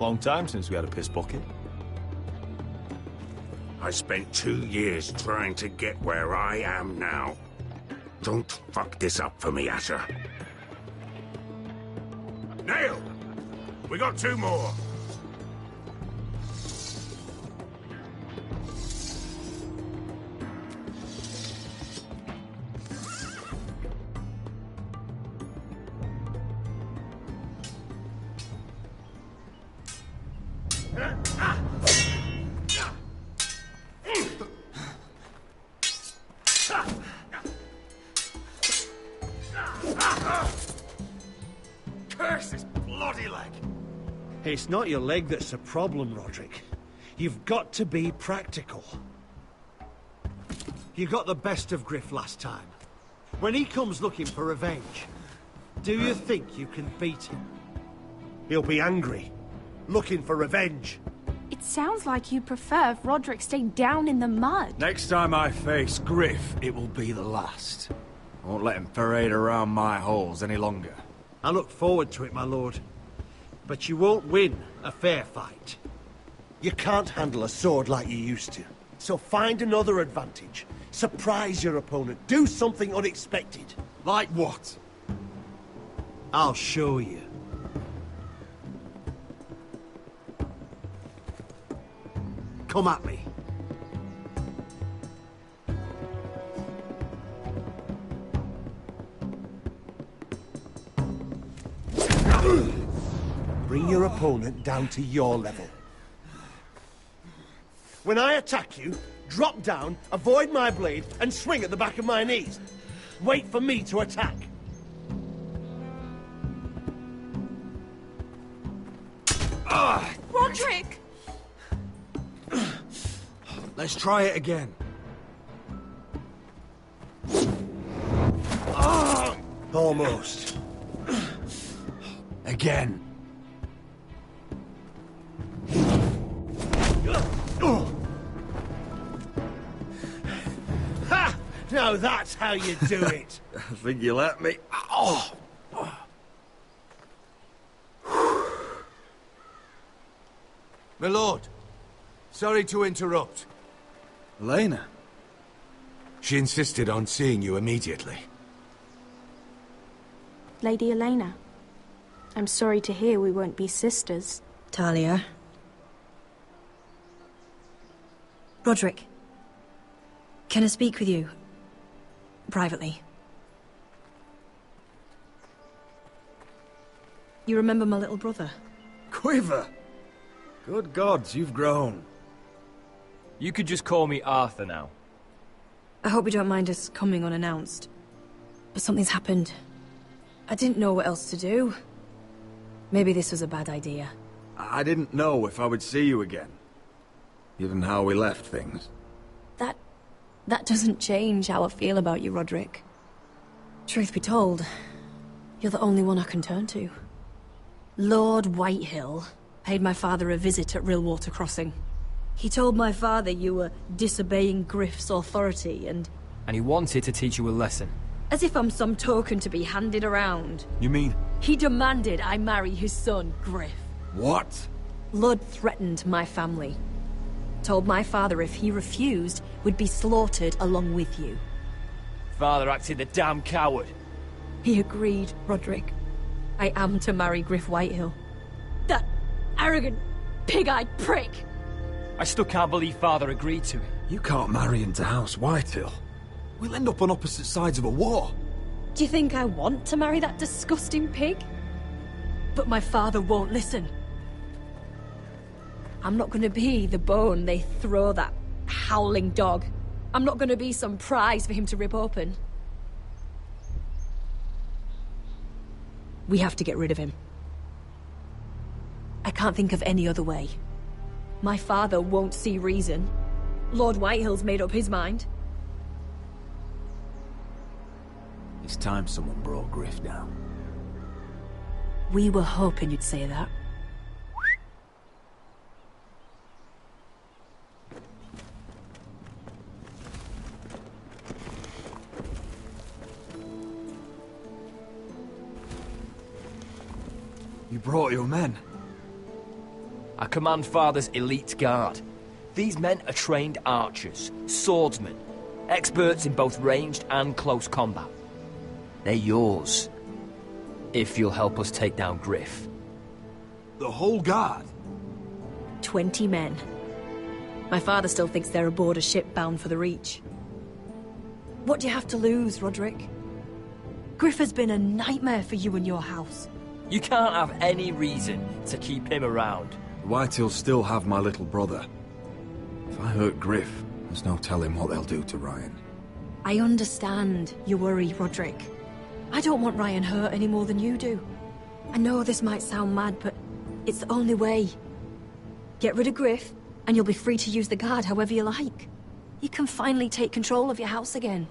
Long time since we had a piss bucket. I spent 2 years trying to get where I am now. Don't fuck this up for me, Asher. Nail! We got 2 more. Curse his bloody leg! It's not your leg that's a problem, Roderick. You've got to be practical. You got the best of Griff last time. When he comes looking for revenge, do you think you can beat him? He'll be angry, looking for revenge. It sounds like you'd prefer if Roderick stayed down in the mud. Next time I face Griff, it will be the last. I won't let him parade around my halls any longer. I look forward to it, my lord. But you won't win a fair fight. You can't handle a sword like you used to. So find another advantage. Surprise your opponent. Do something unexpected. Like what? I'll show you. Come at me. Bring your opponent down to your level. When I attack you, drop down, avoid my blade, and swing at the back of my knees. Wait for me to attack. Roderick! Let's try it again. Almost. Again. Ha! Now that's how you do it. I think you let me. Oh! My lord, sorry to interrupt. Elena? She insisted on seeing you immediately. Lady Elena, I'm sorry to hear we won't be sisters. Talia. Roderick. Can I speak with you? Privately. You remember my little brother? Quiver! Good gods, you've grown. You could just call me Arthur now. I hope you don't mind us coming unannounced. But something's happened. I didn't know what else to do. Maybe this was a bad idea. I didn't know if I would see you again. Given how we left things. That doesn't change how I feel about you, Roderick. Truth be told, you're the only one I can turn to. Lord Whitehill paid my father a visit at Rillwater Crossing. He told my father you were disobeying Griff's authority and he wanted to teach you a lesson. as if I'm some token to be handed around. You mean... He demanded I marry his son, Griff. What? Lord threatened my family. Told my father if he refused, we'd be slaughtered along with you. Father acted the damn coward. He agreed, Roderick. I am to marry Griff Whitehill. That arrogant, pig-eyed prick! I still can't believe Father agreed to it. You can't marry into House Whitehill. We'll end up on opposite sides of a war. Do you think I want to marry that disgusting pig? But my father won't listen. I'm not gonna be the bone they throw that howling dog. I'm not gonna be some prize for him to rip open. We have to get rid of him. I can't think of any other way. My father won't see reason. Lord Whitehill's made up his mind. It's time someone brought Griff down. We were hoping you'd say that. You brought your men. I command Father's elite guard. These men are trained archers, swordsmen, experts in both ranged and close combat. They're yours, if you'll help us take down Griff. The whole guard? 20 men. My father still thinks they're aboard a ship bound for the Reach. What do you have to lose, Roderick? Griff has been a nightmare for you and your house. You can't have any reason to keep him around. Whitehills still have my little brother. If I hurt Griff, there's no telling what they'll do to Ryan. I understand your worry, Roderick. I don't want Ryan hurt any more than you do. I know this might sound mad, but it's the only way. Get rid of Griff, and you'll be free to use the guard however you like. You can finally take control of your house again.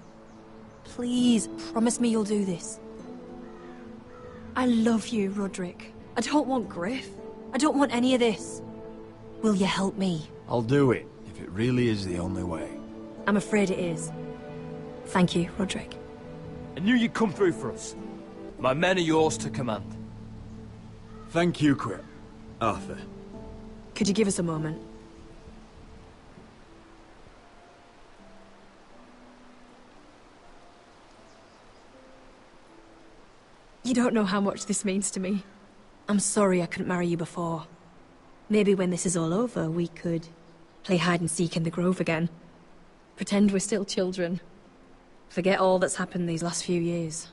Please, promise me you'll do this. I love you, Roderick. I don't want Griff. I don't want any of this. Will you help me? I'll do it, if it really is the only way. I'm afraid it is. Thank you, Roderick. I knew you'd come through for us. My men are yours to command. Thank you, Quip. Arthur. Could you give us a moment? You don't know how much this means to me. I'm sorry I couldn't marry you before. Maybe when this is all over, we could play hide and seek in the Grove again. Pretend we're still children. Forget all that's happened these last few years.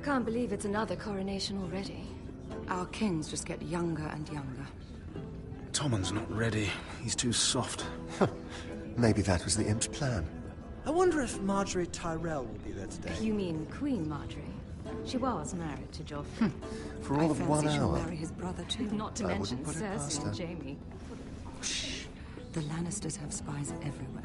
Can't believe it's another coronation already. Our kings just get younger and younger. Tommen's not ready. He's too soft. Maybe that was the imp's plan. I wonder if Marjorie Tyrell will be there today. You mean Queen Marjorie? She was married to Joffrey. For all of 1 she'll hour. marry his brother too. Not to I mention wouldn't put it past Cersei her. and Jaime. Shh. The Lannisters have spies everywhere.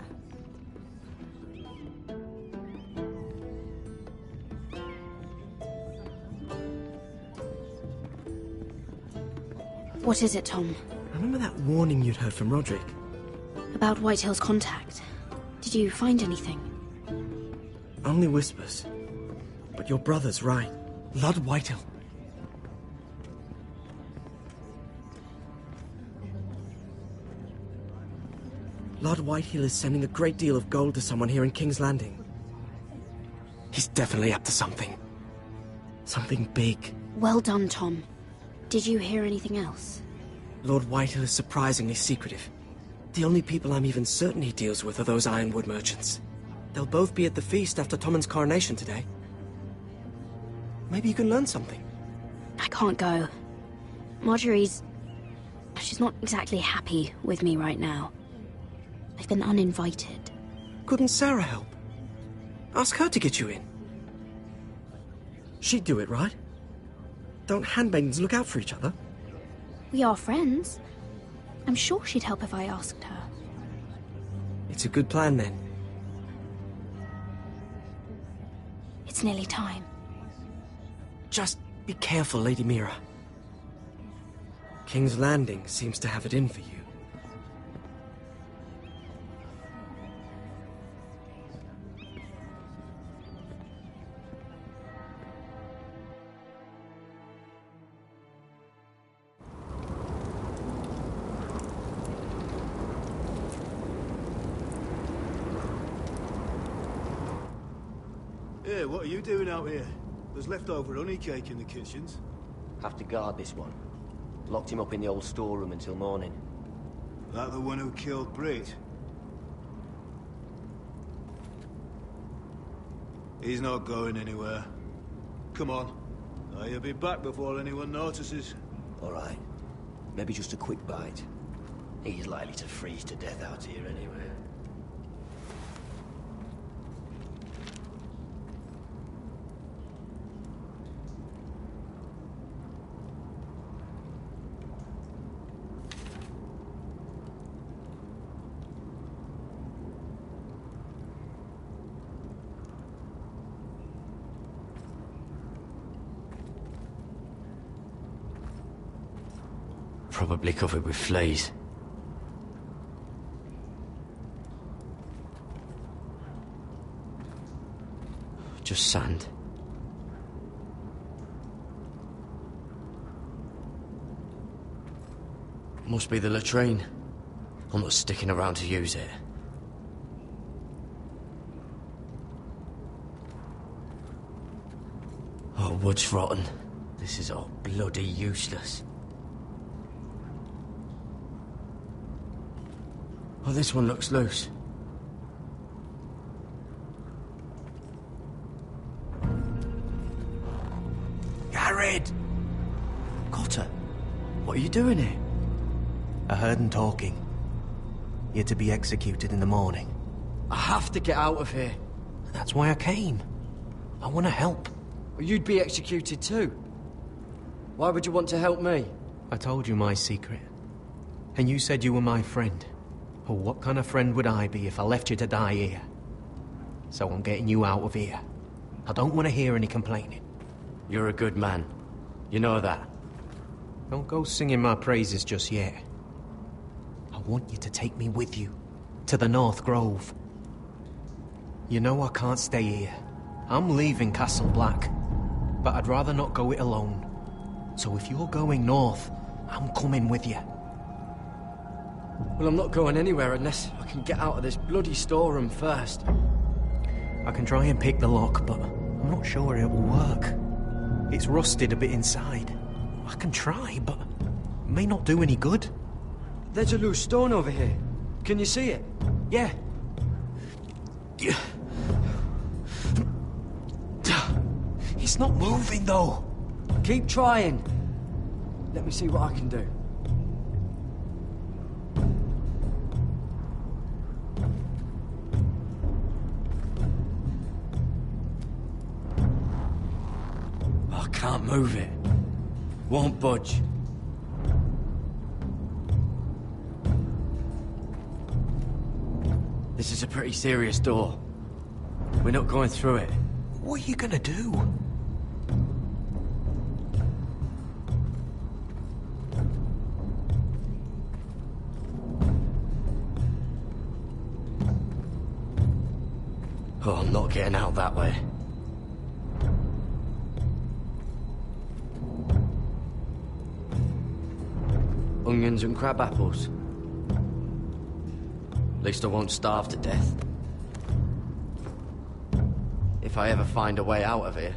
What is it, Tom? Remember that warning you'd heard from Roderick? About Whitehill's contact. Did you find anything? Only whispers. But your brother's right. Lord Whitehill. Lord Whitehill is sending a great deal of gold to someone here in King's Landing. He's definitely up to something. Something big. Well done, Tom. Did you hear anything else? Lord Whitehill is surprisingly secretive. The only people I'm even certain he deals with are those Ironwood merchants. They'll both be at the feast after Tommen's coronation today. Maybe you can learn something. I can't go. Marjorie's... she's not exactly happy with me right now. I've been uninvited. Couldn't Sarah help? Ask her to get you in. She'd do it, right? Don't handmaidens look out for each other? We are friends. I'm sure she'd help if I asked her. It's a good plan, then. It's nearly time. Just be careful, Lady Mira. King's Landing seems to have it in for you. Hey, what are you doing out here? There's leftover honey cake in the kitchens. Have to guard this one. Locked him up in the old storeroom until morning. That the one who killed Brit? He's not going anywhere. Come on. He'll be back before anyone notices. All right. Maybe just a quick bite. He's likely to freeze to death out here anyway. Probably covered with fleas. Just sand. Must be the latrine. I'm not sticking around to use it. Oh, wood's rotten. This is all bloody useless. Oh, this one looks loose. Gared! Cotter, what are you doing here? I heard him talking. You're to be executed in the morning. I have to get out of here. That's why I came. I want to help. Well, you'd be executed too. Why would you want to help me? I told you my secret. And you said you were my friend. Oh, what kind of friend would I be if I left you to die here? So I'm getting you out of here. I don't want to hear any complaining. You're a good man. You know that. Don't go singing my praises just yet. I want you to take me with you. To the North Grove. You know I can't stay here. I'm leaving Castle Black. But I'd rather not go it alone. So if you're going north, I'm coming with you. Well, I'm not going anywhere unless I can get out of this bloody storeroom first. I can try and pick the lock, but I'm not sure it will work. It's rusted a bit inside. I can try, but it may not do any good. There's a loose stone over here. Can you see it? Yeah. It's not moving, though. Keep trying. Let me see what I can do. I can't move it. Won't budge. This is a pretty serious door. We're not going through it. What are you gonna do? Oh, I'm not getting out that way. Onions and crab apples. At least I won't starve to death. If I ever find a way out of here.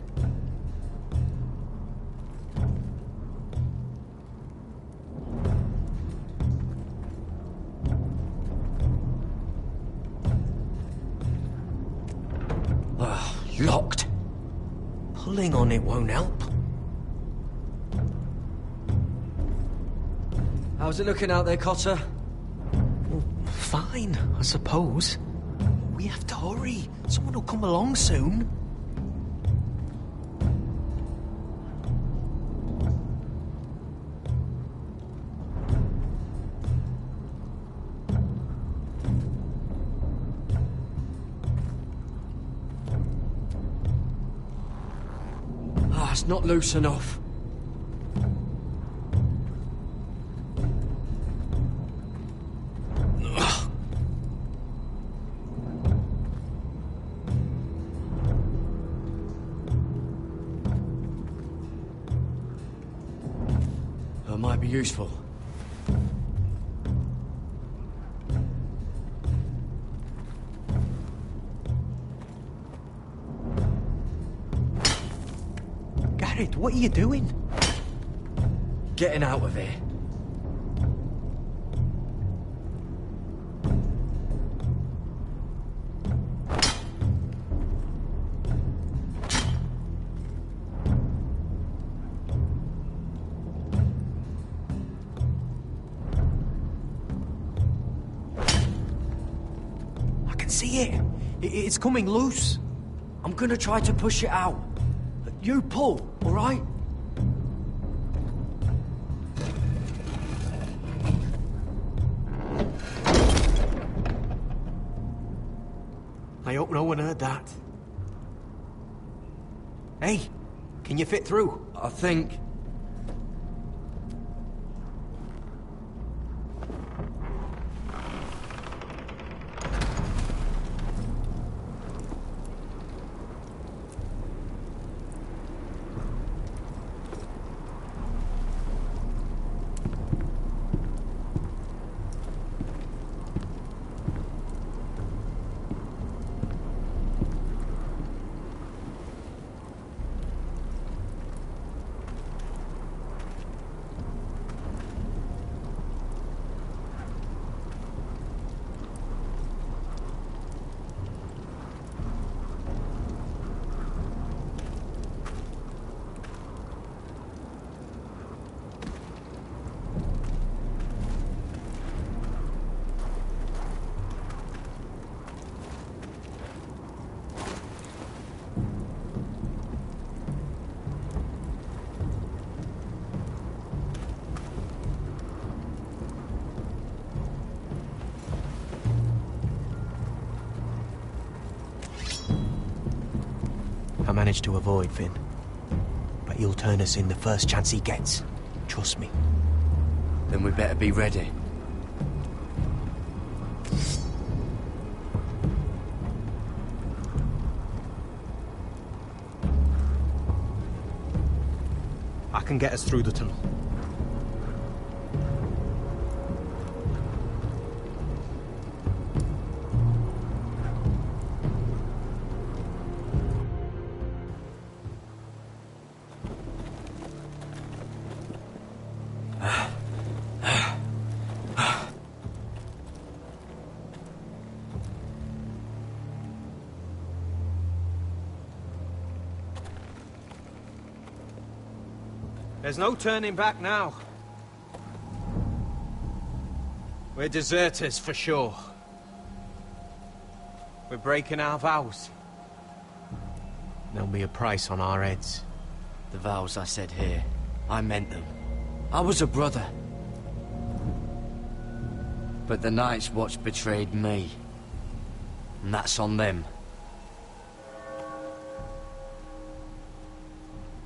Locked. Pulling on it won't help. How's it looking out there, Cotter? Fine, I suppose. We have to hurry. Someone will come along soon. It's not loose enough. That might be useful. Gared, what are you doing? Getting out of here. I can see it. It's coming loose. I'm gonna try to push it out. You pull, all right? I hope no one heard that. Hey, can you fit through? I think. managed to avoid, Finn. But he'll turn us in the first chance he gets. Trust me. Then we better be ready. I can get us through the tunnel. There's no turning back now. We're deserters for sure. We're breaking our vows. There'll be a price on our heads. The vows I said here, I meant them. I was a brother. But the Night's Watch betrayed me. And that's on them.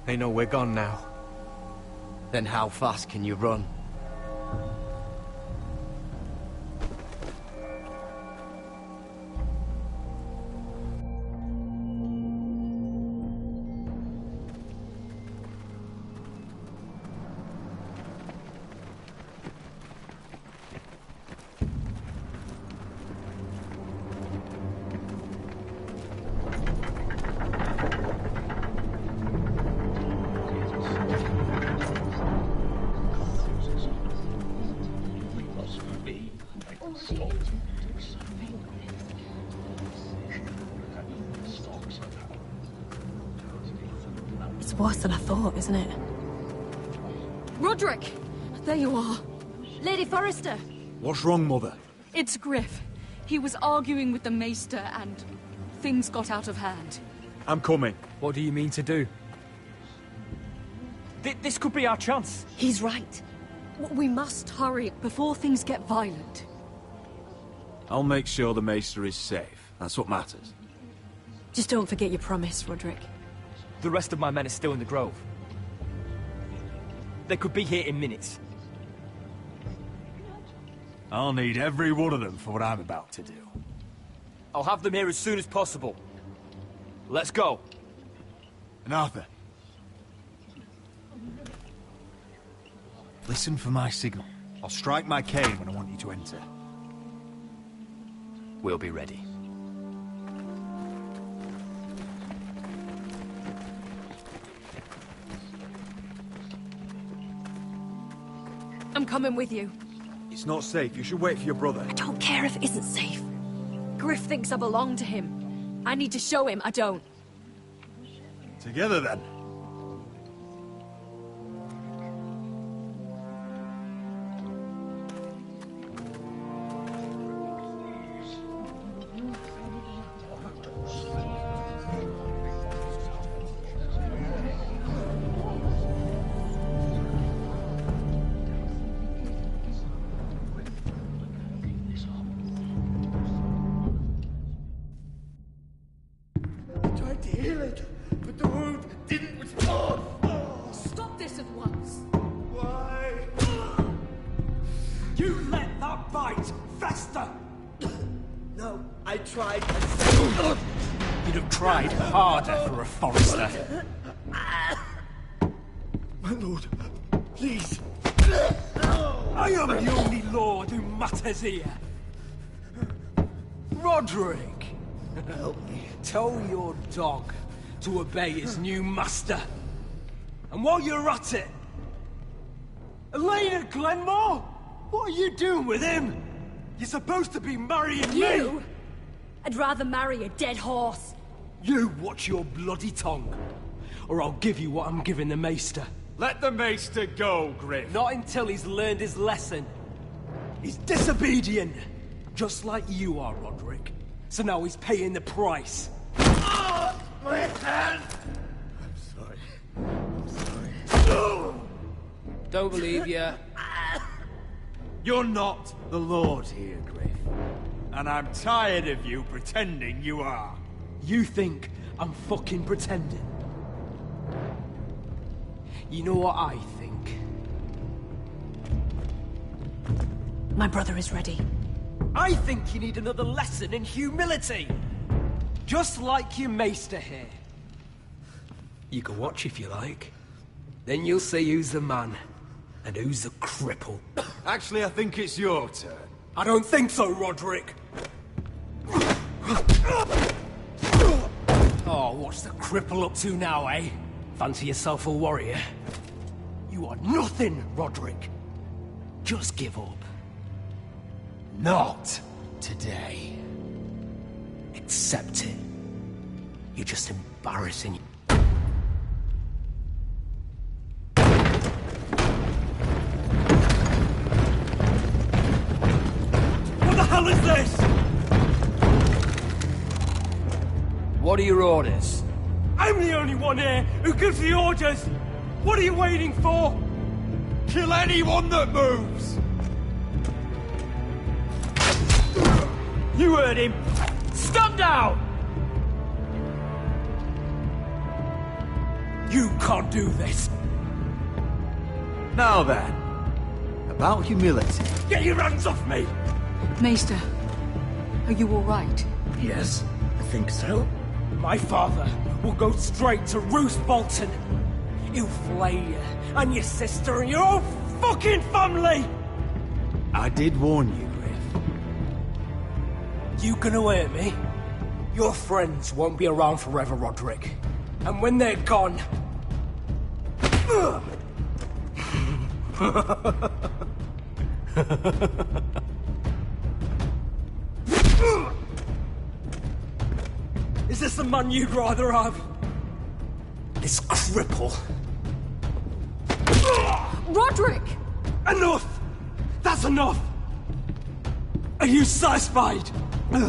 They know we're gone now. Then how fast can you run? It's worse than I thought, isn't it? Roderick! There you are. Lady Forrester! What's wrong, Mother? It's Griff. He was arguing with the Maester and things got out of hand. I'm coming. What do you mean to do? This could be our chance. He's right. We must hurry before things get violent. I'll make sure the Maester is safe. That's what matters. Just don't forget your promise, Roderick. The rest of my men are still in the grove. They could be here in minutes. I'll need every one of them for what I'm about to do. I'll have them here as soon as possible. Let's go. And Arthur, listen for my signal. I'll strike my cane when I want you to enter. We'll be ready. I'm coming with you. It's not safe. You should wait for your brother. I don't care if it isn't safe. Griff thinks I belong to him. I need to show him I don't. Together, then. Tried to heal it, but the wound didn't respond. Stop this at once. Why? You let that bite fester! No, I tried. You'd have tried harder for a Forrester. My lord, please. I am the only lord who matters here. Roderick! Help me. Tell your dog to obey his new master. And while you're at it... Elena Glenmore? What are you doing with him? You're supposed to be marrying me! You? I'd rather marry a dead horse. You watch your bloody tongue, or I'll give you what I'm giving the Maester. Let the Maester go, Griff. Not until he's learned his lesson. He's disobedient, just like you are, Roderick. So now he's paying the price. My hand! I'm sorry. Don't believe you. You're not the Lord here, Griff. And I'm tired of you pretending you are. You think I'm fucking pretending. You know what I think? My brother is ready. I think you need another lesson in humility. Just like your maester here. You can watch if you like. Then you'll see who's the man, and who's the cripple. Actually, I think it's your turn. I don't think so, Roderick. Oh, what's the cripple up to now, eh? Fancy yourself a warrior? You are nothing, Roderick. Just give up. Not today. Accept it. You're just embarrassing. What the hell is this? What are your orders? I'm the only one here who gives the orders. What are you waiting for? Kill anyone that moves! You heard him. Stand down! You can't do this. Now then, about humility. Get your hands off me! Maester, are you all right? Yes, I think so. My father will go straight to Roose Bolton. He'll flay you, and your sister, and your whole fucking family! I did warn you, Griff. You gonna hurt me? Your friends won't be around forever, Roderick. And when they're gone... Is this the man you'd rather have? This cripple. Roderick! Enough! That's enough! Are you satisfied? You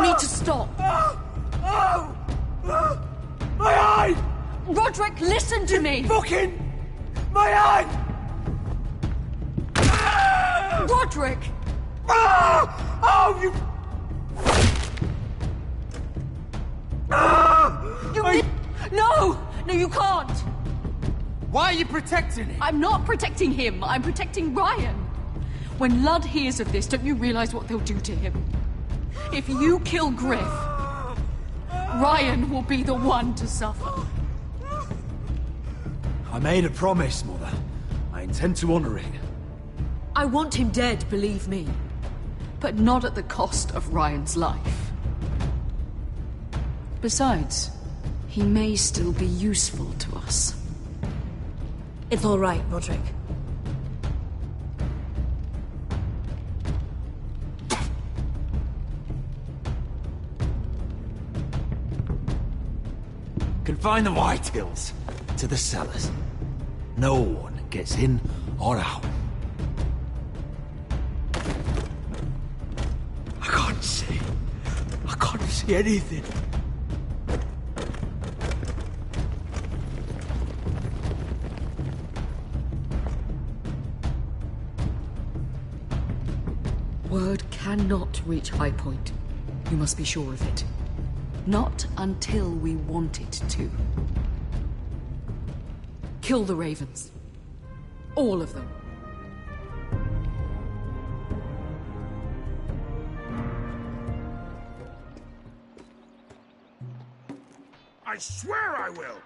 need to stop. My eye! Roderick, listen to me! Fucking... My eye! Roderick! Oh, you... No! No, you can't! Why are you protecting him? I'm not protecting him. I'm protecting Ryan. When Ludd hears of this, don't you realize what they'll do to him? If you kill Griff, Ryan will be the one to suffer. I made a promise, Mother. I intend to honor it. I want him dead, believe me. But not at the cost of Ryan's life. Besides, he may still be useful to us. It's all right, Roderick. Confine the Whitehills to the cellars. No one gets in or out. I can't see anything. Word cannot reach High Point. You must be sure of it. Not until we want it to. Kill the Ravens. All of them. I swear I will!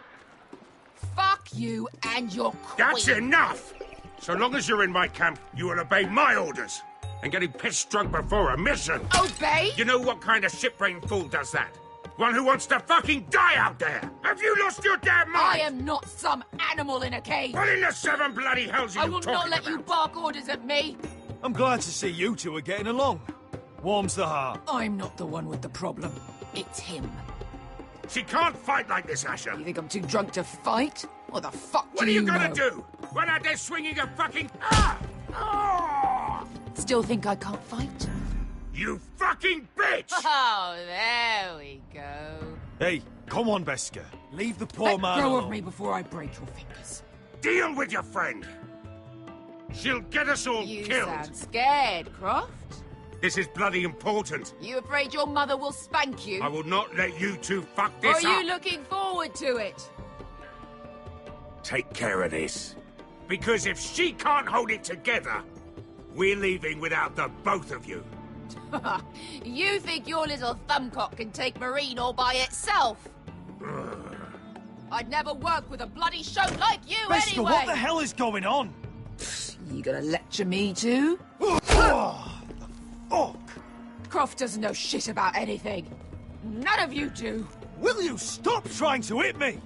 Fuck you and your queen. That's enough! So long as you're in my camp, you will obey my orders. And getting pissed drunk before a mission. Obey? You know what kind of ship-brained fool does that? One who wants to fucking die out there! Have you lost your damn mind? I am not some animal in a cage. What in the seven bloody hells are I you will talking not let about? you bark orders at me. I'm glad to see you two are getting along. Warms the heart. I'm not the one with the problem. It's him. She can't fight like this, Asher. You think I'm too drunk to fight? What the fuck What do are you you gonna know? do? Run out there swinging a fucking... Still think I can't fight? You fucking bitch! Oh, there we go. Hey, come on, Beskar. Leave the poor Let man go alone. of me before I break your fingers. Deal with your friend. She'll get us all You killed. sound scared, Croft. This is bloody important. You afraid your mother will spank you? I will not let you two fuck Or this are up. you looking forward to it? Take care of this. Because if she can't hold it together, we're leaving without the both of you. You think your little thumbcock can take Marine all by itself? I'd never work with a bloody shote like you Beskha, anyway! what the hell is going on? You gonna lecture me too? Fuck! Croft doesn't know shit about anything. None of you do. Will you stop trying to hit me?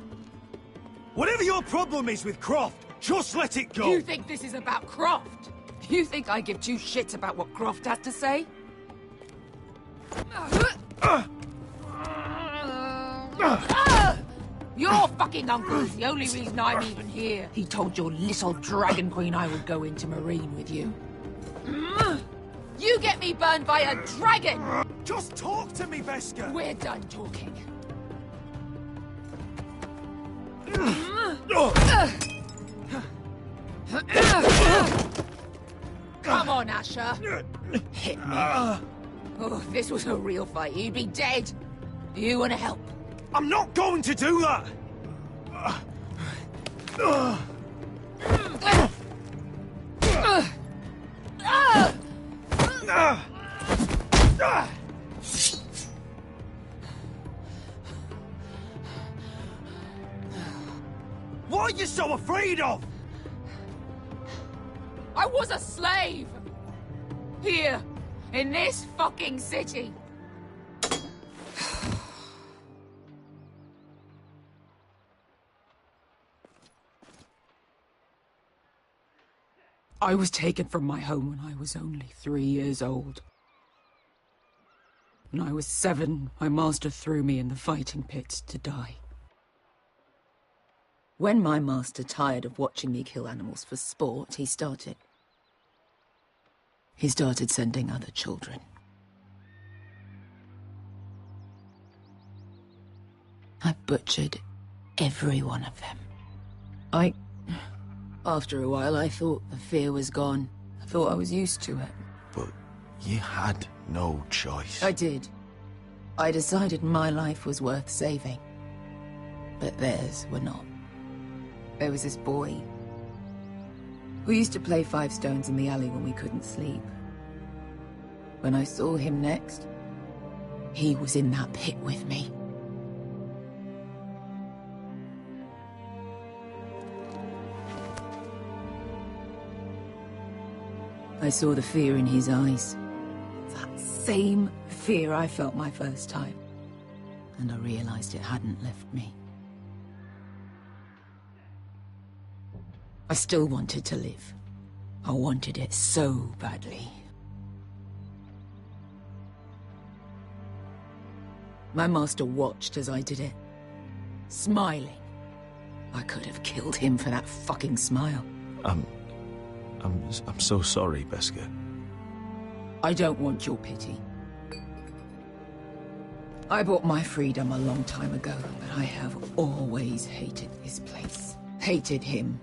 Whatever your problem is with Croft, just let it go. You think this is about Croft? You think I give two shits about what Croft has to say? Your fucking uncle is the only reason I'm even here. He told your little dragon queen I would go into Marine with you. You get me burned by a dragon! Just talk to me, Beskha! We're done talking. Come on, Asher. Hit me. Oh, if this was a real fight, you'd be dead. You want to help? I'm not going to do that! What are you so afraid of? I was a slave! Here, in this fucking city. I was taken from my home when I was only 3 years old. When I was 7, my master threw me in the fighting pits to die. When my master tired of watching me kill animals for sport, he started sending other children. I butchered every one of them. After a while, I thought the fear was gone. I thought I was used to it. But you had no choice. I did. I decided my life was worth saving. But theirs were not. There was this boy. We used to play 5 stones in the alley when we couldn't sleep. When I saw him next, he was in that pit with me. I saw the fear in his eyes. That same fear I felt my first time. And I realized it hadn't left me. I still wanted to live. I wanted it so badly. My master watched as I did it, smiling. I could have killed him for that fucking smile. I'm so sorry, Beskha. I don't want your pity. I bought my freedom a long time ago, but I have always hated this place. Hated him.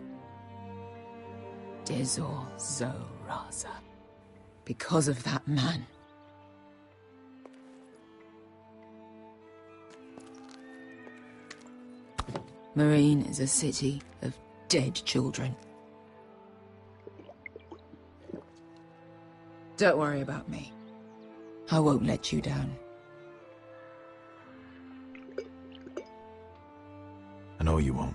Dezor Zo Raza. Because of that man. Marine is a city of dead children. Don't worry about me. I won't let you down. I know you won't.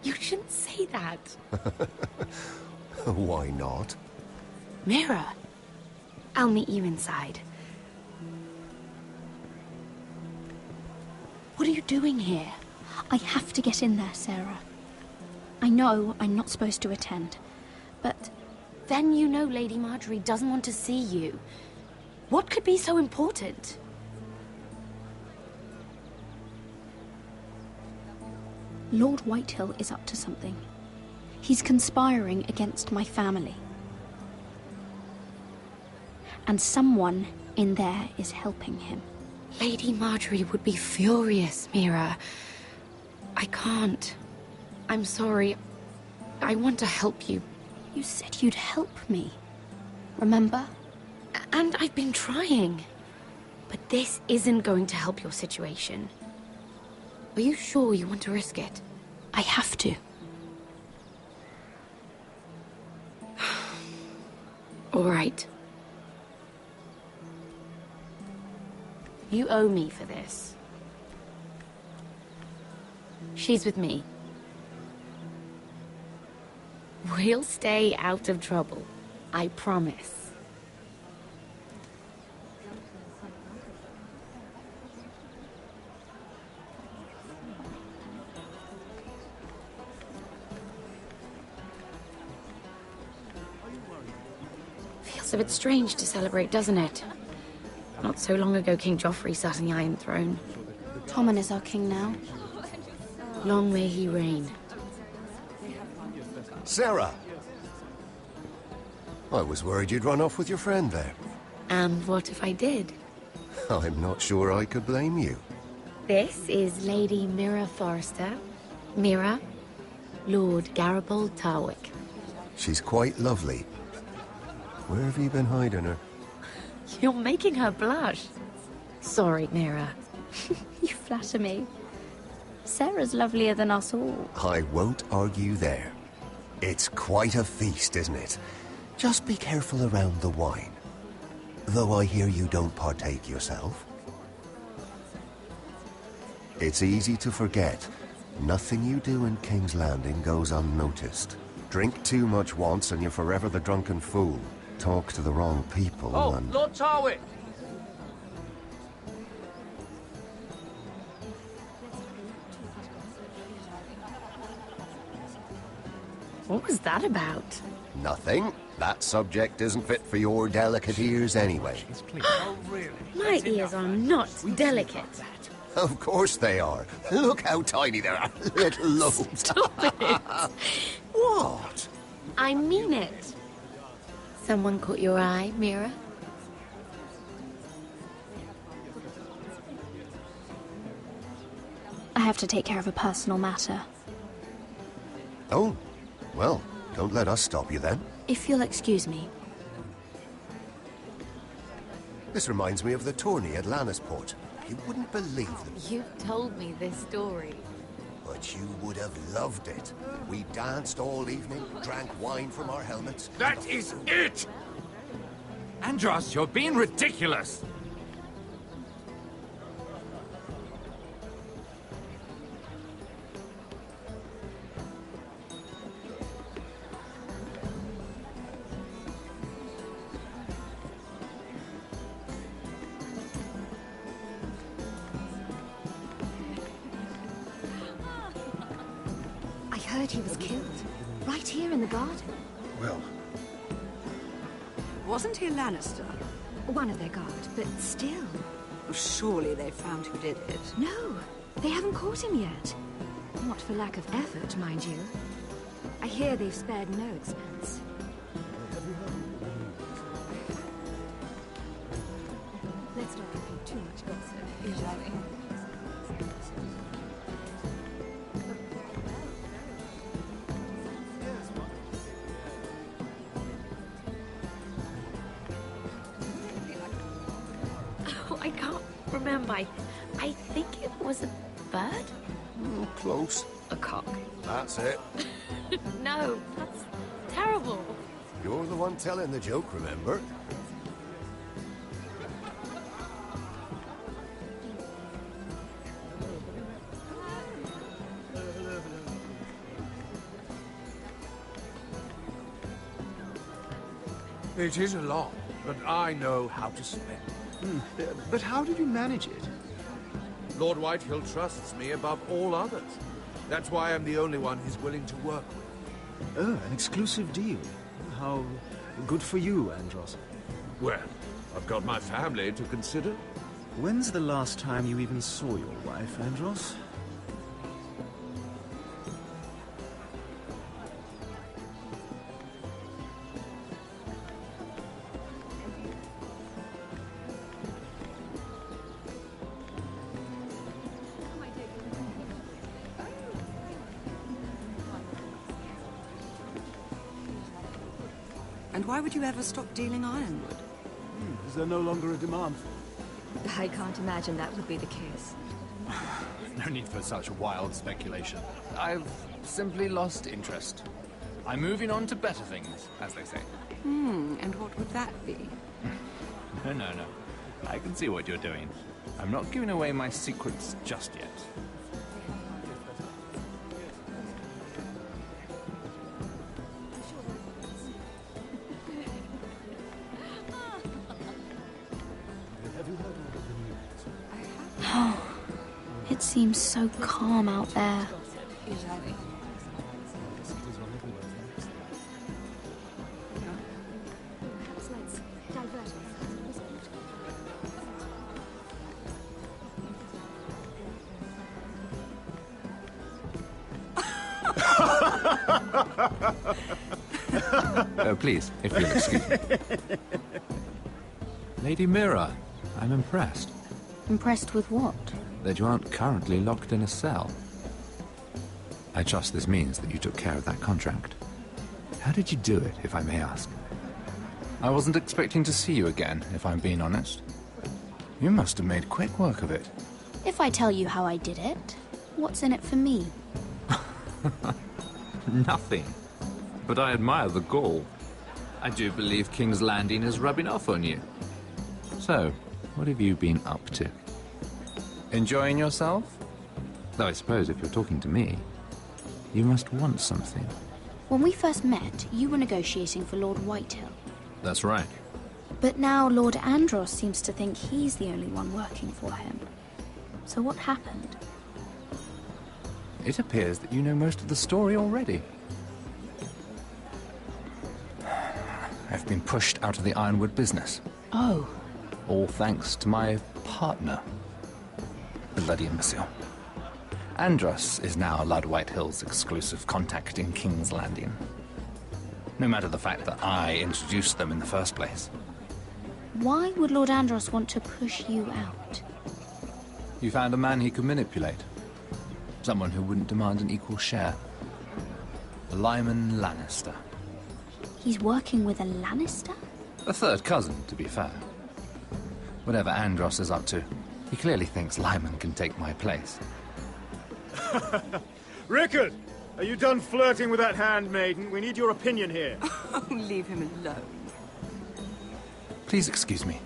You shouldn't say that. Why not? Mira, I'll meet you inside. What are you doing here? I have to get in there, Sarah. I know I'm not supposed to attend, but Then you know Lady Marjorie doesn't want to see you. What could be so important? Lord Whitehill is up to something. He's conspiring against my family. And someone in there is helping him. Lady Marjorie would be furious, Mira. I can't. I'm sorry. I want to help you. You said you'd help me. Remember? And I've been trying. But this isn't going to help your situation. Are you sure you want to risk it? I have to. All right. You owe me for this. She's with me. We'll stay out of trouble. I promise. Feels a bit strange to celebrate, doesn't it? Not so long ago, King Joffrey sat on the Iron Throne. Tommen is our king now. Long may he reign. Sarah! I was worried you'd run off with your friend there. And what if I did? I'm not sure I could blame you. This is Lady Mira Forrester. Mira, Lord Garibald Tarwick. She's quite lovely. Where have you been hiding her? You're making her blush. Sorry, Mira. You flatter me. Sarah's lovelier than us all. I won't argue there. It's quite a feast, isn't it? Just be careful around the wine. Though I hear you don't partake yourself. It's easy to forget. Nothing you do in King's Landing goes unnoticed. Drink too much once and you're forever the drunken fool. Talk to the wrong people and... Lord Tarwick! What was that about? Nothing. That subject isn't fit for your delicate ears anyway. Oh, really? My ears are not delicate. Of course they are. Look how tiny they are. Little lobes. Stop it! What? I mean it. Someone caught your eye, Mira? I have to take care of a personal matter. Oh, well, don't let us stop you then. If you'll excuse me. This reminds me of the tourney at Lannisport. You wouldn't believe them. You've told me this story. But you would have loved it. We danced all evening, drank wine from our helmets. That is it! Andros, you're being ridiculous! I heard he was killed. Right here in the garden. Well... Wasn't he a Lannister? One of their guard, but still. Surely they found who did it. No, they haven't caught him yet. Not for lack of effort, mind you. I hear they've spared no expense. Let's not repeat too much gossip, shall we? I can't remember. I think it was a bird? Close. A cock. That's it. No, that's terrible. You're the one telling the joke, remember? It is a lot, but I know how to spend it. But how did you manage it? Lord Whitehill trusts me above all others. That's why I'm the only one he's willing to work with. Oh, an exclusive deal. How good for you, Andros. Well, I've got my family to consider. When's the last time you even saw your wife, Andros? And why would you ever stop dealing ironwood? Is there no longer a demand? I can't imagine that would be the case. No need for such wild speculation. I've simply lost interest. I'm moving on to better things, as they say. And what would that be? No. I can see what you're doing. I'm not giving away my secrets just yet. It seems so calm out there. Please, if you'll excuse me. Lady Mira, I'm impressed. Impressed with what? That you aren't currently locked in a cell. I trust this means that you took care of that contract. How did you do it, if I may ask? I wasn't expecting to see you again, if I'm being honest. You must have made quick work of it. If I tell you how I did it, what's in it for me? Nothing. But I admire the gall. I do believe King's Landing is rubbing off on you. So, what have you been up to? Enjoying yourself? Though I suppose if you're talking to me, you must want something. When we first met, you were negotiating for Lord Whitehill. That's right. But now Lord Andros seems to think he's the only one working for him. So what happened? It appears that you know most of the story already. I've been pushed out of the ironwood business. Oh. All thanks to my partner. Bloody imbecile. Andros is now Lord Whitehill's exclusive contact in King's Landing. No matter the fact that I introduced them in the first place. Why would Lord Andros want to push you out? You found a man he could manipulate. Someone who wouldn't demand an equal share. Lyman Lannister. He's working with a Lannister? A third cousin, to be fair. Whatever Andros is up to, he clearly thinks Lyman can take my place. Rickard! Are you done flirting with that handmaiden? We need your opinion here. Oh, leave him alone. Please excuse me.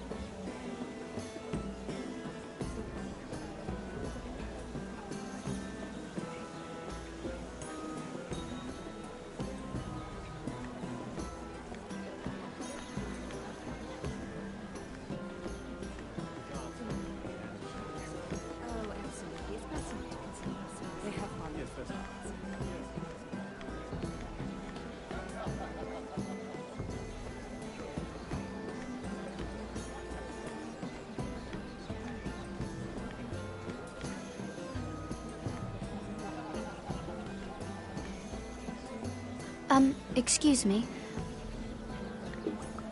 Excuse me.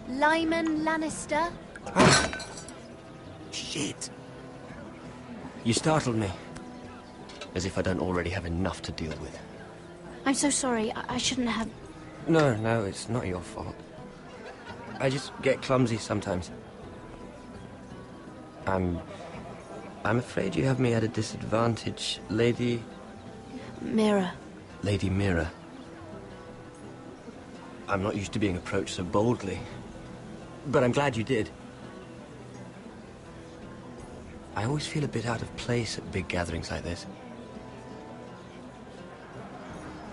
Lyman Lannister? Shit. You startled me. As if I don't already have enough to deal with. I'm so sorry. I shouldn't have... No, it's not your fault. I just get clumsy sometimes. I'm afraid you have me at a disadvantage, Lady... Mira. Lady Mira. I'm not used to being approached so boldly. But I'm glad you did. I always feel a bit out of place at big gatherings like this.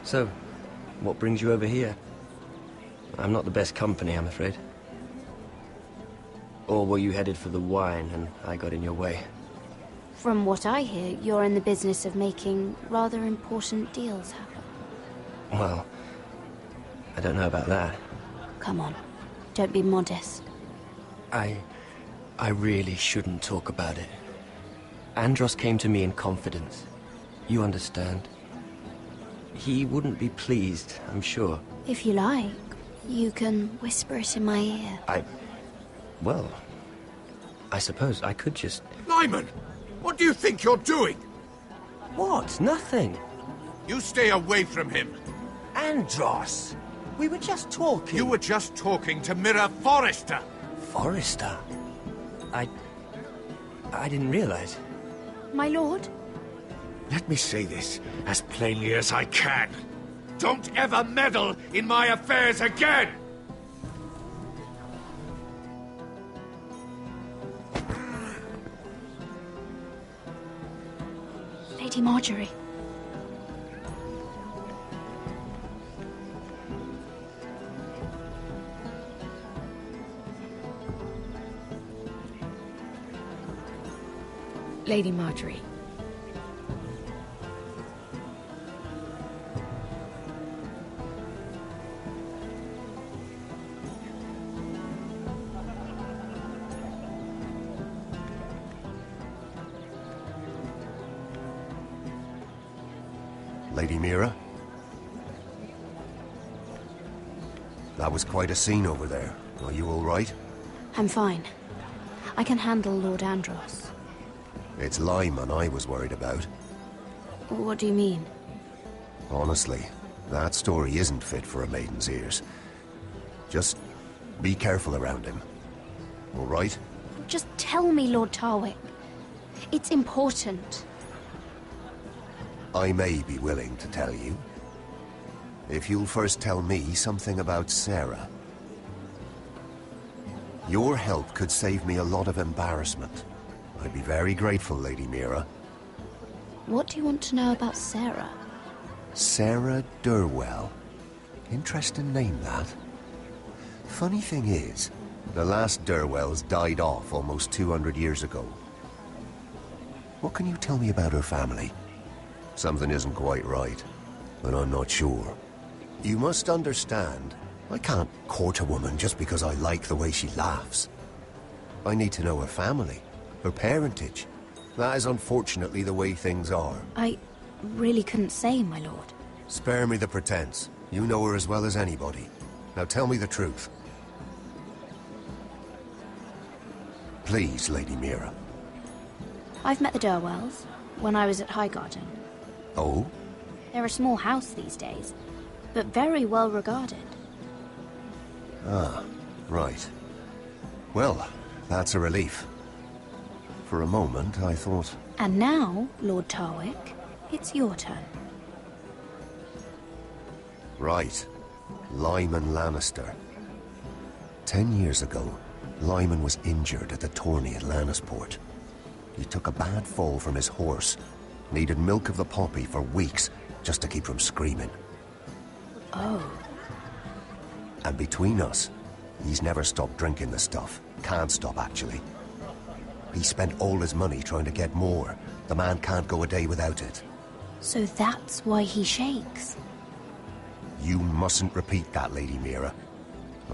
So, what brings you over here? I'm not the best company, I'm afraid. Or were you headed for the wine and I got in your way? From what I hear, you're in the business of making rather important deals happen. Well, I don't know about that. Come on, don't be modest. I really shouldn't talk about it. Andros came to me in confidence. You understand? He wouldn't be pleased, I'm sure. If you like, you can whisper it in my ear. Well, I suppose I could just... Lyman! What do you think you're doing? What? Nothing. You stay away from him. Andros! We were just talking. You were just talking to Mirror Forrester. Forrester? I didn't realize. My lord? Let me say this as plainly as I can. Don't ever meddle in my affairs again! Lady Marjorie. Lady Marjorie. Lady Mira? That was quite a scene over there. Are you all right? I'm fine. I can handle Lord Andros. It's Lyman I was worried about. What do you mean? Honestly, that story isn't fit for a maiden's ears. Just be careful around him. All right? Just tell me, Lord Tarwick. It's important. I may be willing to tell you. If you'll first tell me something about Sarah. Your help could save me a lot of embarrassment. I'd be very grateful, Lady Mira. What do you want to know about Sarah? Sarah Durwell. Interesting name, that. Funny thing is, the last Durwells died off almost 200 years ago. What can you tell me about her family? Something isn't quite right, but I'm not sure. You must understand, I can't court a woman just because I like the way she laughs. I need to know her family, her parentage. That is unfortunately the way things are. I really couldn't say, my lord. Spare me the pretense. You know her as well as anybody. Now tell me the truth. Please, Lady Mira. I've met the Durwells when I was at Highgarden. Oh? They're a small house these days, but very well regarded. Ah, right. Well, that's a relief. For a moment, I thought... And now, Lord Tarwick, it's your turn. Right. Lyman Lannister. 10 years ago, Lyman was injured at the tourney at Lannisport. He took a bad fall from his horse. Needed milk of the poppy for weeks, just to keep from screaming. Oh. And between us, he's never stopped drinking the stuff. Can't stop, actually. He spent all his money trying to get more. The man can't go a day without it. So that's why he shakes. You mustn't repeat that, Lady Mira.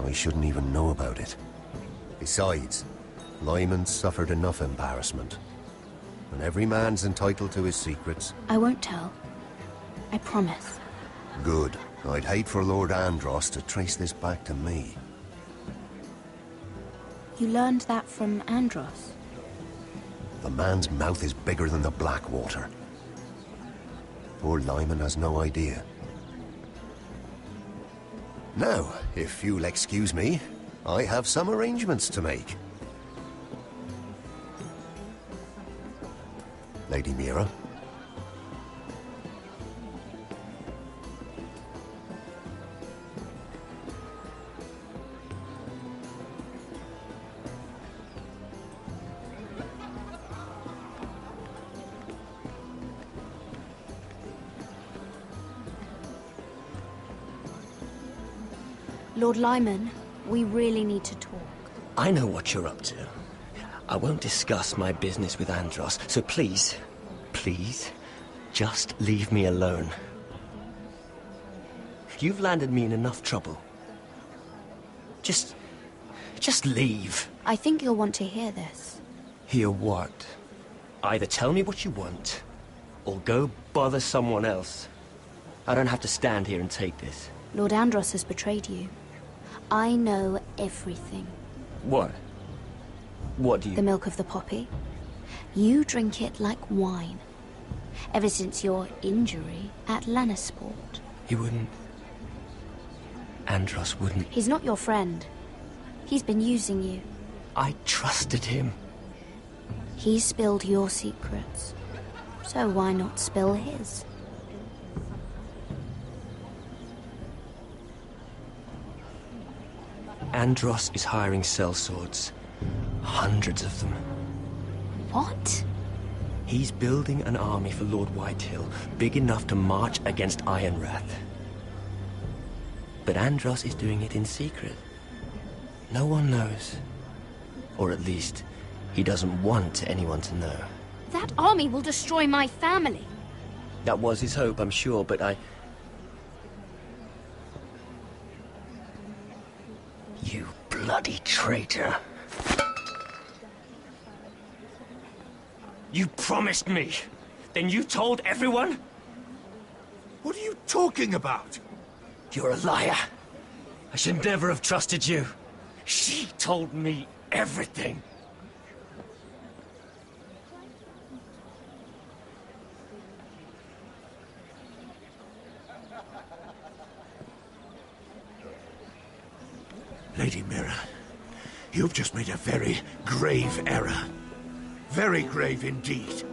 I shouldn't even know about it. Besides, Lyman suffered enough embarrassment. And every man's entitled to his secrets. I won't tell. I promise. Good. I'd hate for Lord Andros to trace this back to me. You learned that from Andros? The man's mouth is bigger than the Blackwater. Poor Lyman has no idea. Now, if you'll excuse me, I have some arrangements to make. Lady Mira? Lord Lyman, we really need to talk. I know what you're up to. I won't discuss my business with Andros, so please, just leave me alone. You've landed me in enough trouble. Just leave. I think you'll want to hear this. Hear what? Either tell me what you want, or go bother someone else. I don't have to stand here and take this. Lord Andros has betrayed you. I know everything. What? What do you... The milk of the poppy. You drink it like wine. Ever since your injury at Lannisport. You wouldn't... Andros wouldn't. He's not your friend. He's been using you. I trusted him. He spilled your secrets. So why not spill his? Andros is hiring sellswords. Hundreds of them. What? He's building an army for Lord Whitehill, big enough to march against Ironrath. But Andros is doing it in secret. No one knows. Or at least, he doesn't want anyone to know. That army will destroy my family. That was his hope, I'm sure, but You bloody traitor. You promised me. Then you told everyone? What are you talking about? You're a liar. I should never have trusted you. She told me everything. Lady Mira, you've just made a very grave error. Very grave indeed.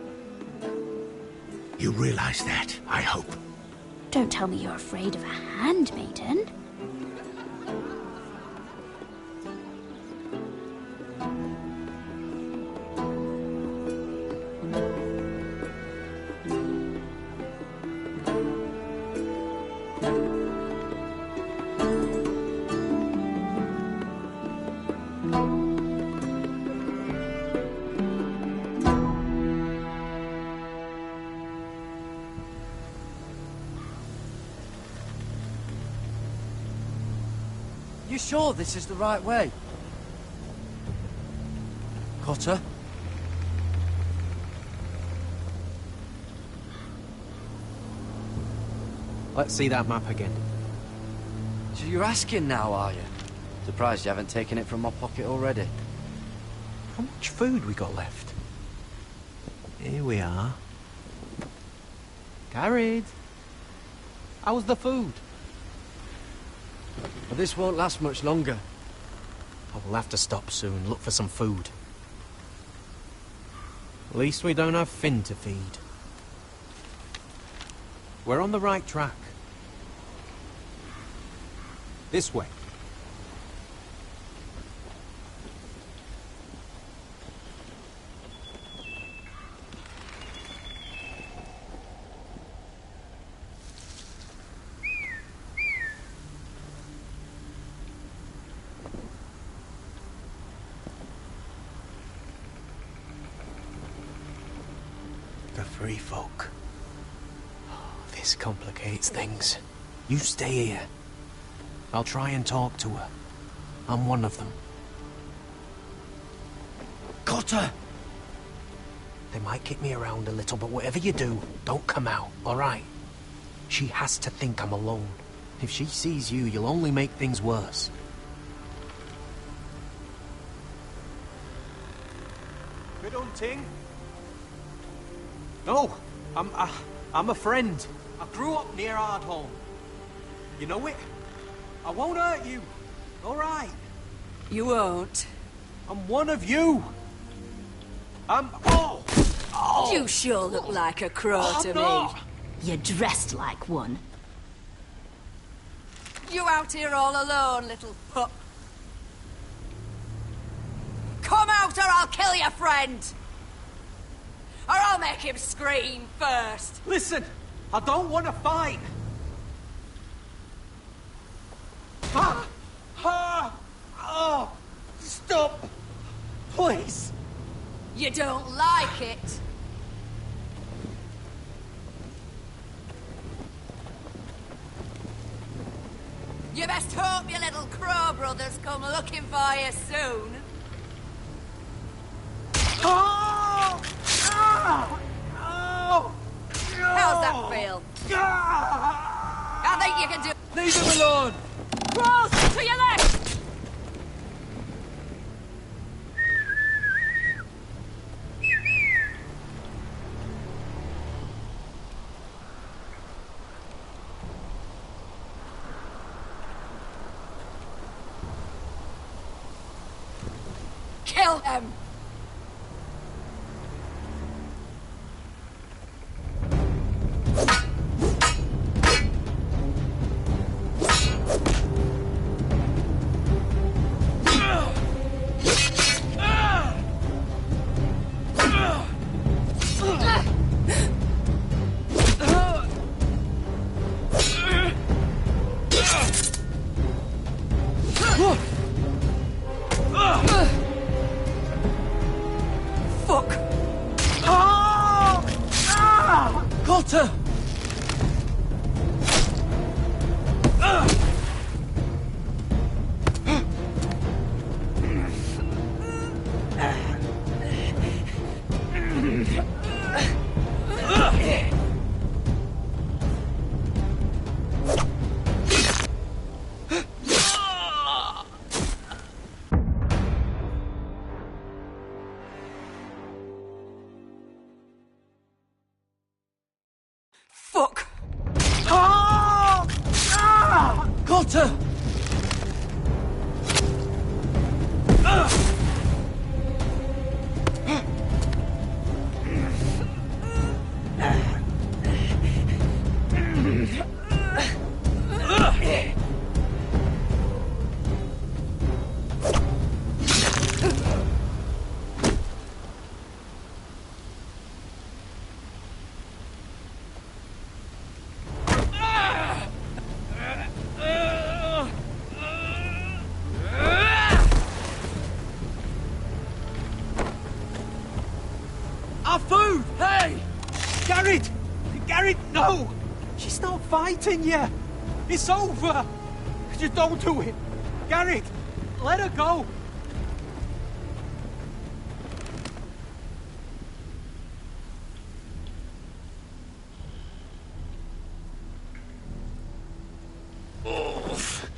You realize that, I hope. Don't tell me you're afraid of a handmaiden. You sure this is the right way? Cotter? Let's see that map again. So you're asking now, are you? Surprised you haven't taken it from my pocket already. How much food we got left? Here we are. Carried. How was the food? But this won't last much longer. I will have to stop soon, look for some food. At least we don't have Finn to feed. We're on the right track. This way. The free folk. Oh, this complicates things. You stay here. I'll try and talk to her. I'm one of them. Cotter! They might kick me around a little, but whatever you do, don't come out, alright? She has to think I'm alone. If she sees you, you'll only make things worse. Good hunting. No, I'm a friend. I grew up near Ardhorn. You know it? I won't hurt you. All right. You won't. I'm one of you. Oh! You sure look like a crow to me. You're dressed like one. You out here all alone, little pup. Come out or I'll kill your friend. Or I'll make him scream first. Listen, I don't want to fight. Oh, stop, please. You don't like it. You best hope your little crow brothers come looking for you soon. Oh! How's that feel? I think you can do... Leave him alone! Cross to your left! kill them! Fuck! Cotter! Fuck! Cotter! Our food! Hey! Garrett! Garrett, no! She's not fighting yet! It's over! Just don't do it! Garrett! Let her go! Oof.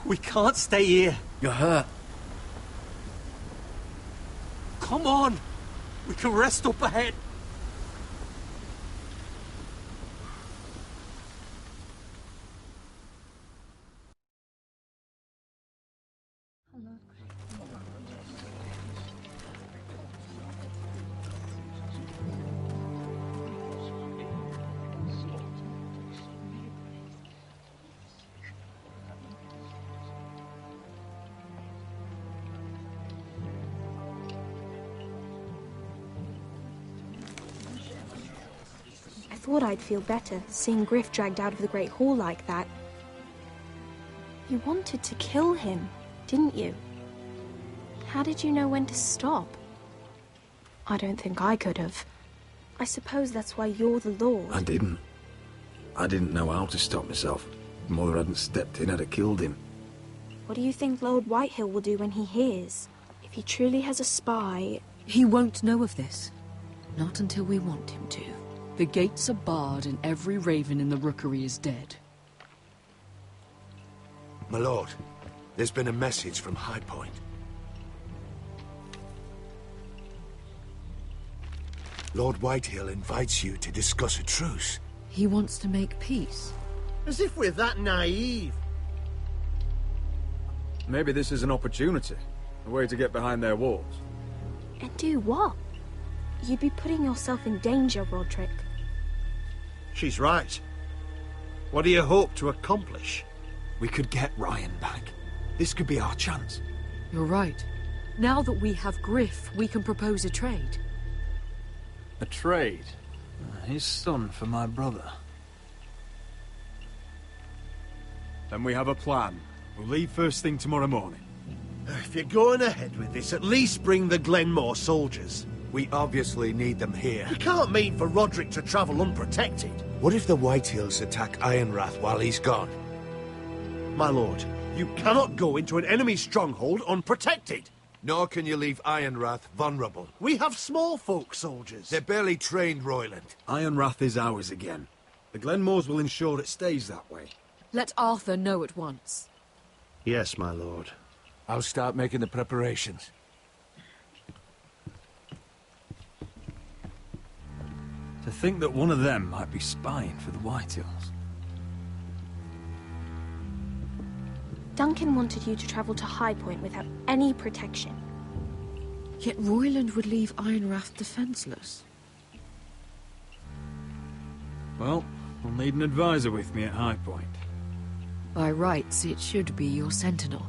We can't stay here. You're hurt. Come on! We can rest up ahead. I thought I'd feel better seeing Griff dragged out of the Great Hall like that. You wanted to kill him, didn't you? How did you know when to stop? I don't think I could have. I suppose that's why you're the Lord. I didn't. I didn't know how to stop myself. If Mother hadn't stepped in, I'd have killed him. What do you think Lord Whitehill will do when he hears? If he truly has a spy... He won't know of this. Not until we want him to. The gates are barred and every raven in the rookery is dead. My lord, there's been a message from High Point. Lord Whitehill invites you to discuss a truce. He wants to make peace. As if we're that naive. Maybe this is an opportunity. A way to get behind their walls. And do what? You'd be putting yourself in danger, Roderick. She's right. What do you hope to accomplish? We could get Ryan back. This could be our chance. You're right. Now that we have Griff, we can propose a trade. A trade? His son for my brother. Then we have a plan. We'll leave first thing tomorrow morning. If you're going ahead with this, at least bring the Glenmore soldiers. We obviously need them here. You can't mean for Roderick to travel unprotected. What if the Whitehills attack Ironrath while he's gone? My lord, you cannot go into an enemy stronghold unprotected. Nor can you leave Ironrath vulnerable. We have small folk soldiers. They're barely trained, Royland. Ironrath is ours again. The Glenmores will ensure it stays that way. Let Arthur know at once. Yes, my lord. I'll start making the preparations. To think that one of them might be spying for the Whitehills. Duncan wanted you to travel to High Point without any protection. Yet Royland would leave Ironrath defenseless. Well, I'll need an advisor with me at High Point. By rights, it should be your sentinel.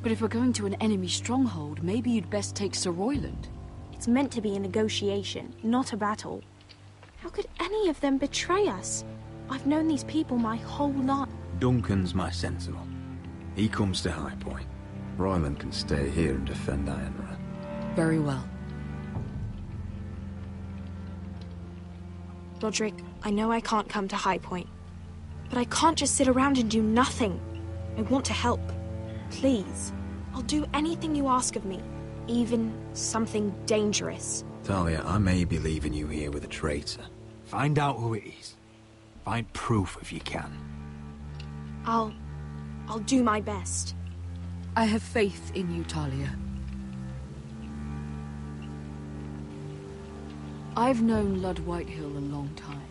But if we're going to an enemy stronghold, maybe you'd best take Sir Royland. It's meant to be a negotiation, not a battle. How could any of them betray us? I've known these people my whole life. Duncan's my sentinel. He comes to High Point. Royland can stay here and defend Ironrath. Very well. Roderick, I know I can't come to High Point, but I can't just sit around and do nothing. I want to help. Please, I'll do anything you ask of me, even something dangerous. Talia, I may be leaving you here with a traitor. Find out who it is. Find proof if you can. I'll do my best. I have faith in you, Talia. I've known Lud Whitehill a long time.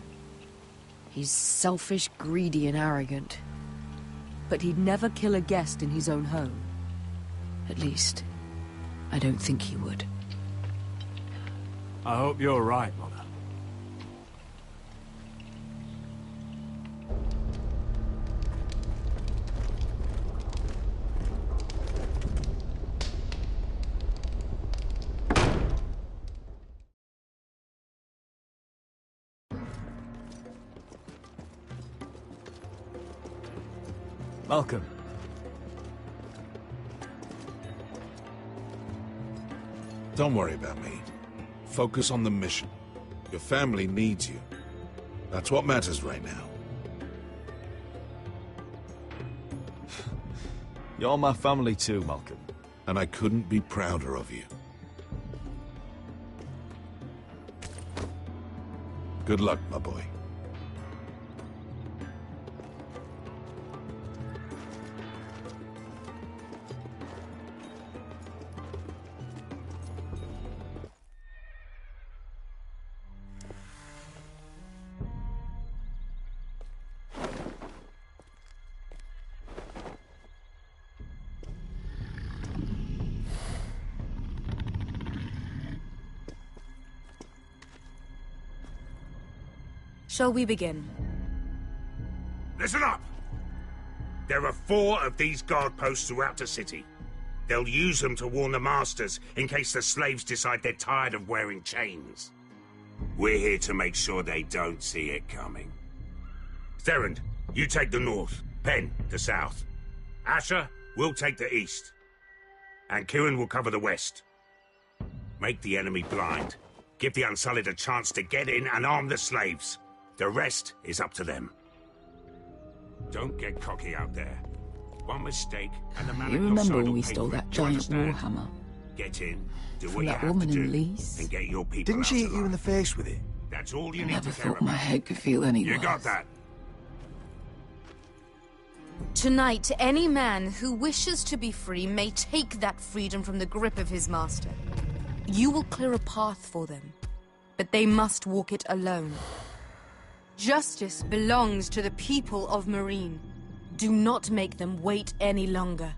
He's selfish, greedy, and arrogant. But he'd never kill a guest in his own home. At least, I don't think he would. I hope you're right, Mother. Malcolm. Don't worry about me. Focus on the mission. Your family needs you. That's what matters right now. You're my family too, Malcolm. And I couldn't be prouder of you. Good luck, my boy. Shall we begin? Listen up! There are 4 of these guard posts throughout the city. They'll use them to warn the masters in case the slaves decide they're tired of wearing chains. We're here to make sure they don't see it coming. Therend, you take the north. Penn, the south. Asher, we'll take the east. And Kieran will cover the west. Make the enemy blind. Give the Unsullied a chance to get in and arm the slaves. The rest is up to them. Don't get cocky out there. One mistake, and the man You at your remember side when will we pay stole for it. that You giant understand? warhammer? Get in, do From what you that have woman to in do, Lees? and get your people Didn't out she hit alive. you in the face with it? That's all you I need never to care thought my about. head could feel any You worse. got that? Tonight, any man who wishes to be free may take that freedom from the grip of his master. You will clear a path for them, but they must walk it alone. Justice belongs to the people of Marine. Do not make them wait any longer.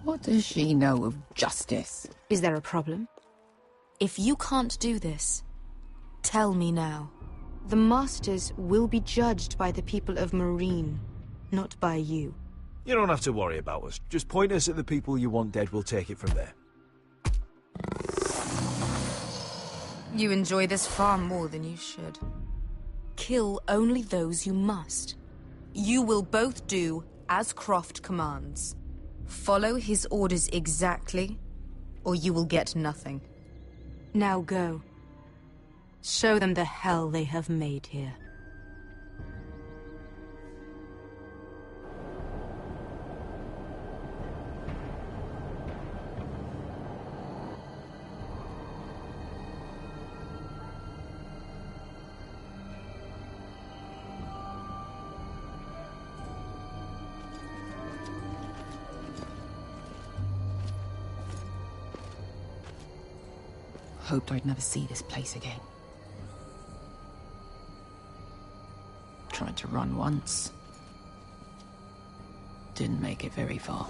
What does she know of justice? Is there a problem? If you can't do this, tell me now. The Masters will be judged by the people of Marine, not by you. You don't have to worry about us. Just point us at the people you want dead, we'll take it from there. You enjoy this far more than you should. Kill only those you must. You will both do as Croft commands. Follow his orders exactly, or you will get nothing. Now go. Show them the hell they have made here. Hoped I'd never see this place again. Tried to run once. Didn't make it very far.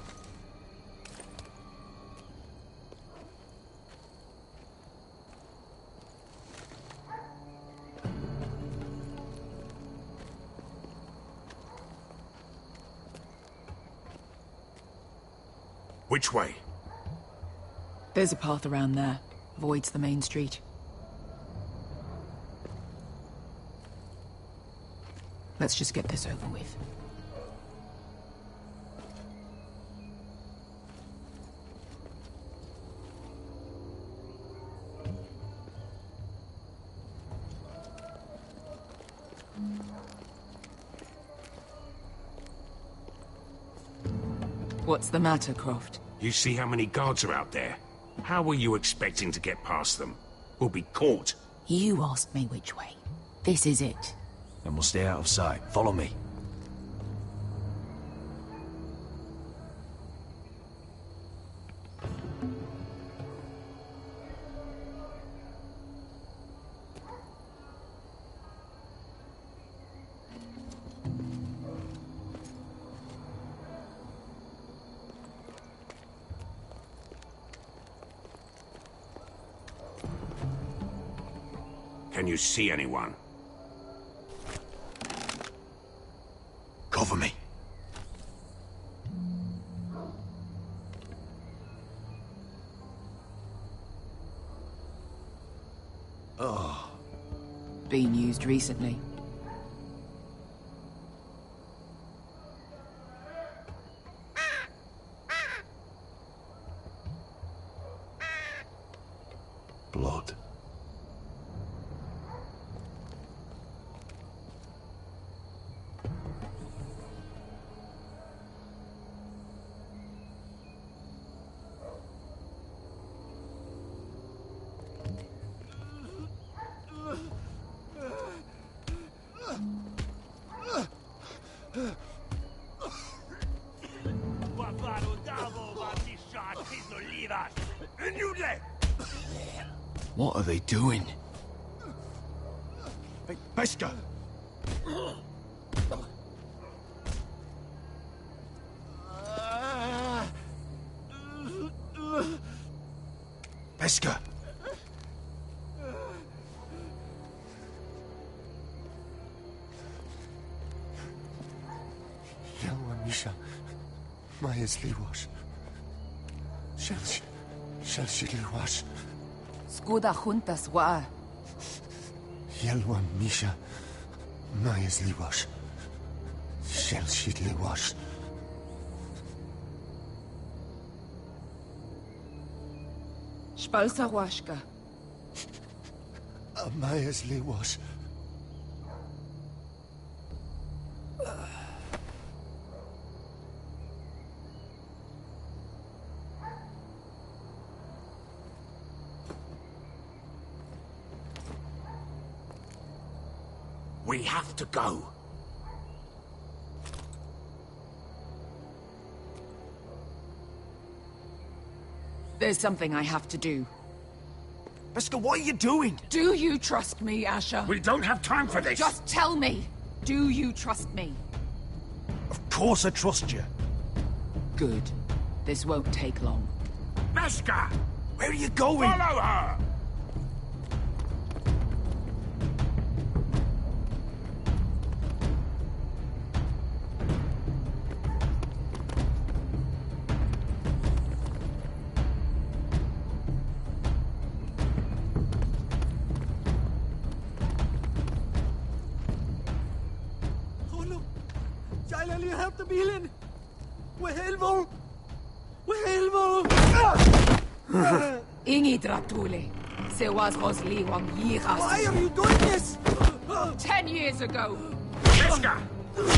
Which way? There's a path around there. Avoids the main street. Let's just get this over with. What's the matter, Croft? You see how many guards are out there? How were you expecting to get past them? We'll be caught. You asked me which way. This is it. Then we'll stay out of sight. Follow me. Can you see anyone? Cover me. Oh. Been used recently. Blood. What are they doing? Hey, Beskha! Beskha! Yelwa Misha, Maya's Liwash. Shelshi Liwash. Skuda juntas wa. Yelwa Misha, Maya's Liwash. Shelshi Liwash. Spalsa washka. Maya's Liwash. We have to go. There's something I have to do. Beskha, what are you doing? Do you trust me, Asher? We don't have time for this. Just tell me. Do you trust me? Of course I trust you. Good. This won't take long. Beskha! Where are you going? Follow her! Ingi Dratule. Se was Rosli Wang Yiras. Why are you doing this? 10 years ago. Beskha!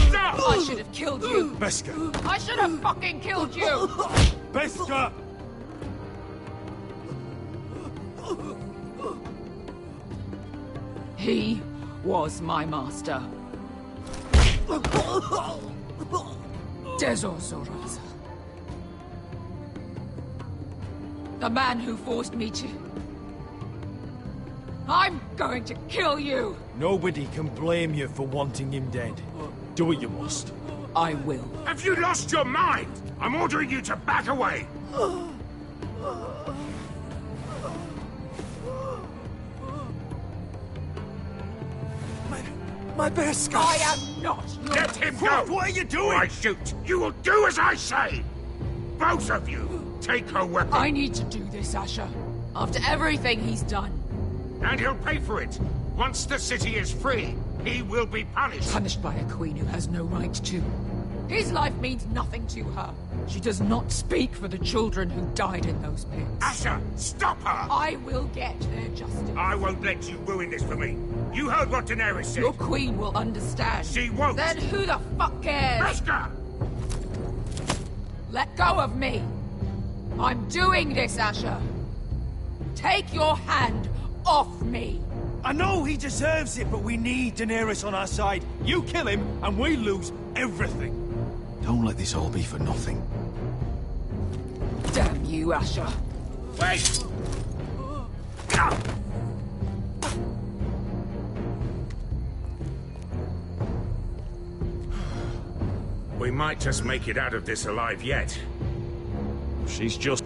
Stop! I should have killed you. Beskha! I should have fucking killed you. Beskha! He was my master. Dezo Soraza. The man who forced me to... I'm going to kill you! Nobody can blame you for wanting him dead. Do what you must. I will. Have you lost your mind? I'm ordering you to back away. My bear scar. I am not your... Let him go! What are you doing? Or I shoot. You will do as I say! Both of you, take her weapon. I need to do this, Asher. After everything he's done. And he'll pay for it. Once the city is free, he will be punished. Punished by a queen who has no right to. His life means nothing to her. She does not speak for the children who died in those pits. Asher, stop her! I will get their justice. I won't let you ruin this for me. You heard what Daenerys said. Your queen will understand. She won't. Then who the fuck cares? Beskar! Let go of me. I'm doing this, Asher. Take your hand off me. I know he deserves it, but we need Daenerys on our side. You kill him, and we lose everything. Don't let this all be for nothing. Damn you, Asher. Wait! We might just make it out of this alive yet. She's just